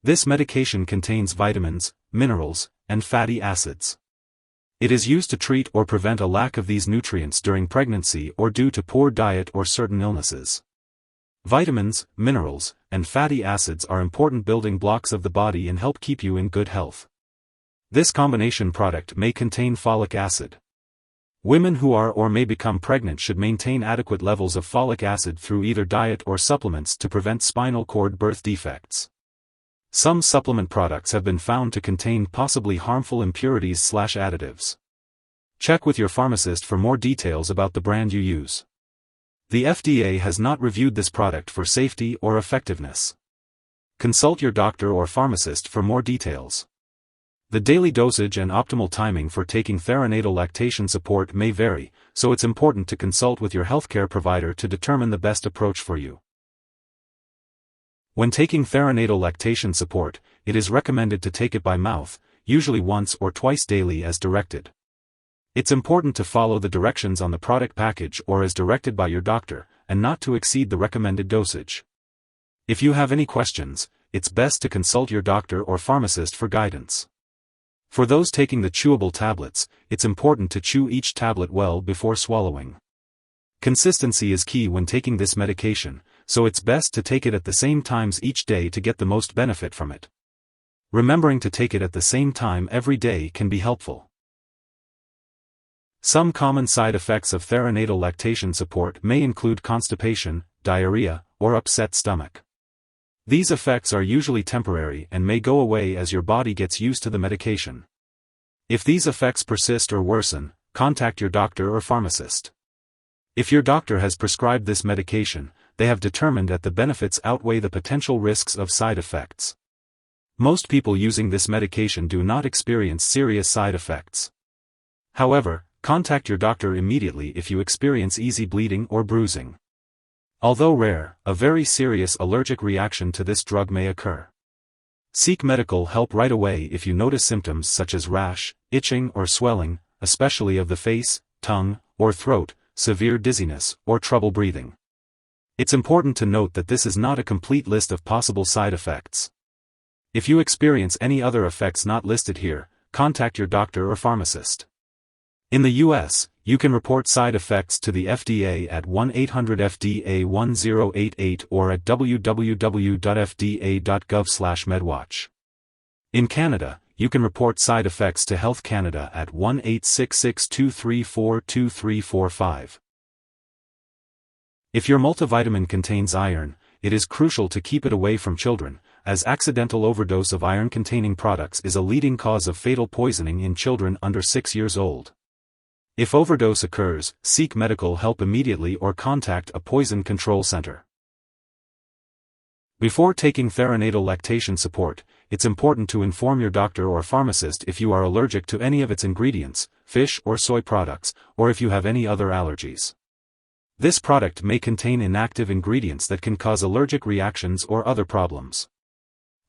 This medication contains vitamins, minerals, and fatty acids. It is used to treat or prevent a lack of these nutrients during pregnancy or due to poor diet or certain illnesses. Vitamins, minerals, and fatty acids are important building blocks of the body and help keep you in good health. This combination product may contain folic acid. Women who are or may become pregnant should maintain adequate levels of folic acid through either diet or supplements to prevent spinal cord birth defects. Some supplement products have been found to contain possibly harmful impurities/additives. Check with your pharmacist for more details about the brand you use. The FDA has not reviewed this product for safety or effectiveness. Consult your doctor or pharmacist for more details. The daily dosage and optimal timing for taking Theranatal Lactation Support may vary, so it's important to consult with your healthcare provider to determine the best approach for you. When taking Theranatal Lactation Support, it is recommended to take it by mouth, usually once or twice daily as directed. It's important to follow the directions on the product package or as directed by your doctor, and not to exceed the recommended dosage. If you have any questions, it's best to consult your doctor or pharmacist for guidance. For those taking the chewable tablets, it's important to chew each tablet well before swallowing. Consistency is key when taking this medication, so it's best to take it at the same times each day to get the most benefit from it. Remembering to take it at the same time every day can be helpful. Some common side effects of Theranatal Lactation Support may include constipation, diarrhea, or upset stomach. These effects are usually temporary and may go away as your body gets used to the medication. If these effects persist or worsen, contact your doctor or pharmacist. If your doctor has prescribed this medication, they have determined that the benefits outweigh the potential risks of side effects. Most people using this medication do not experience serious side effects. However, contact your doctor immediately if you experience easy bleeding or bruising. Although rare, a very serious allergic reaction to this drug may occur. Seek medical help right away if you notice symptoms such as rash, itching or swelling, especially of the face, tongue, or throat, severe dizziness, or trouble breathing. It's important to note that this is not a complete list of possible side effects. If you experience any other effects not listed here, contact your doctor or pharmacist. In the U.S., you can report side effects to the FDA at 1-800-FDA-1088 or at www.fda.gov/medwatch. In Canada, you can report side effects to Health Canada at 1-866-234-2345. If your multivitamin contains iron, it is crucial to keep it away from children, as accidental overdose of iron-containing products is a leading cause of fatal poisoning in children under 6 years old. If overdose occurs, seek medical help immediately or contact a poison control center. Before taking Theranatal Lactation Support, it's important to inform your doctor or pharmacist if you are allergic to any of its ingredients, fish or soy products, or if you have any other allergies. This product may contain inactive ingredients that can cause allergic reactions or other problems.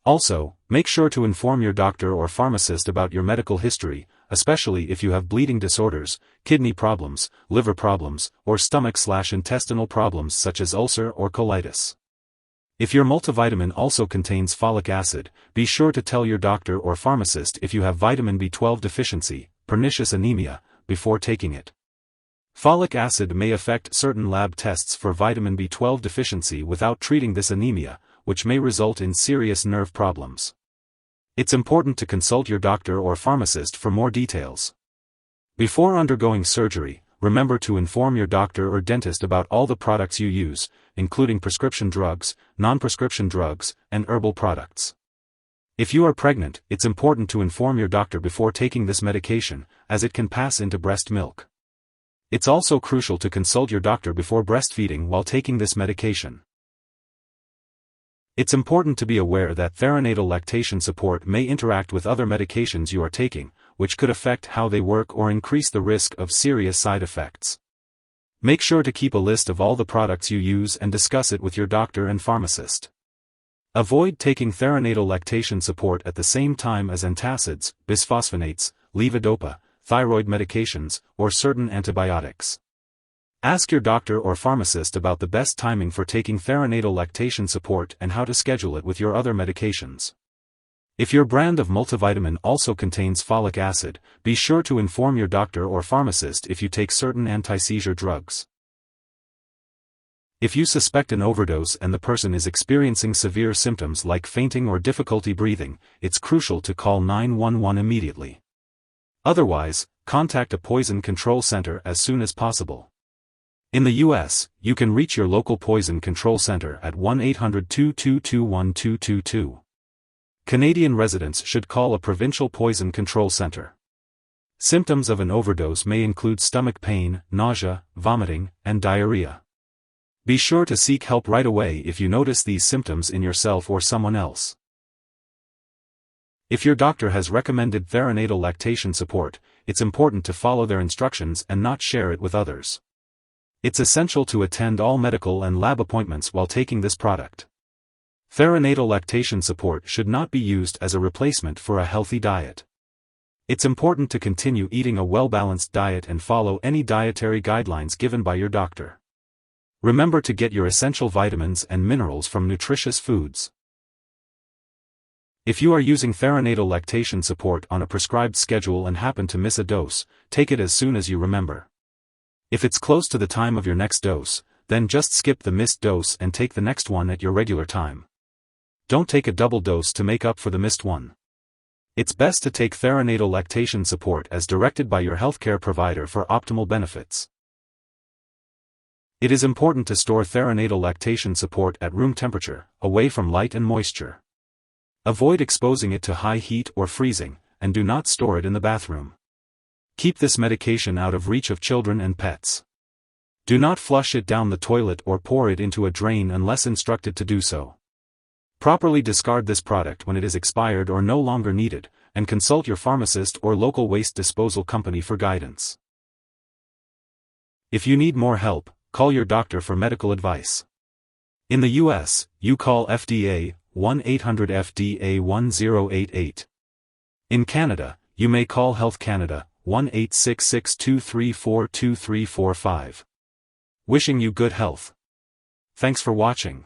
Also, make sure to inform your doctor or pharmacist about your medical history, especially if you have bleeding disorders, kidney problems, liver problems, or stomach/intestinal problems such as ulcer or colitis. If your multivitamin also contains folic acid, be sure to tell your doctor or pharmacist if you have vitamin B12 deficiency, pernicious anemia, before taking it. Folic acid may affect certain lab tests for vitamin B12 deficiency without treating this anemia, which may result in serious nerve problems. It's important to consult your doctor or pharmacist for more details. Before undergoing surgery, remember to inform your doctor or dentist about all the products you use, including prescription drugs, non-prescription drugs, and herbal products. If you are pregnant, it's important to inform your doctor before taking this medication, as it can pass into breast milk. It's also crucial to consult your doctor before breastfeeding while taking this medication. It's important to be aware that Theranatal Lactation Support may interact with other medications you are taking, which could affect how they work or increase the risk of serious side effects. Make sure to keep a list of all the products you use and discuss it with your doctor and pharmacist. Avoid taking Theranatal Lactation Support at the same time as antacids, bisphosphonates, levodopa, thyroid medications, or certain antibiotics. Ask your doctor or pharmacist about the best timing for taking Theranatal Lactation Support and how to schedule it with your other medications. If your brand of multivitamin also contains folic acid, be sure to inform your doctor or pharmacist if you take certain anti-seizure drugs. If you suspect an overdose and the person is experiencing severe symptoms like fainting or difficulty breathing, it's crucial to call 911 immediately. Otherwise, contact a poison control center as soon as possible. In the U.S., you can reach your local poison control center at 1-800-222-1222. Canadian residents should call a provincial poison control center. Symptoms of an overdose may include stomach pain, nausea, vomiting, and diarrhea. Be sure to seek help right away if you notice these symptoms in yourself or someone else. If your doctor has recommended Theranatal Lactation Support, it's important to follow their instructions and not share it with others. It's essential to attend all medical and lab appointments while taking this product. Theranatal Lactation Support should not be used as a replacement for a healthy diet. It's important to continue eating a well-balanced diet and follow any dietary guidelines given by your doctor. Remember to get your essential vitamins and minerals from nutritious foods. If you are using Theranatal Lactation Support on a prescribed schedule and happen to miss a dose, take it as soon as you remember. If it's close to the time of your next dose, then just skip the missed dose and take the next one at your regular time. Don't take a double dose to make up for the missed one. It's best to take Theranatal Lactation Support as directed by your healthcare provider for optimal benefits. It is important to store Theranatal Lactation Support at room temperature, away from light and moisture. Avoid exposing it to high heat or freezing, and do not store it in the bathroom. Keep this medication out of reach of children and pets. Do not flush it down the toilet or pour it into a drain unless instructed to do so. Properly discard this product when it is expired or no longer needed, and consult your pharmacist or local waste disposal company for guidance. If you need more help, call your doctor for medical advice. In the U.S., you call FDA, 1-800-FDA-1088. In Canada, you may call Health Canada, 1-866-234-2345. Wishing you good health. Thanks for watching.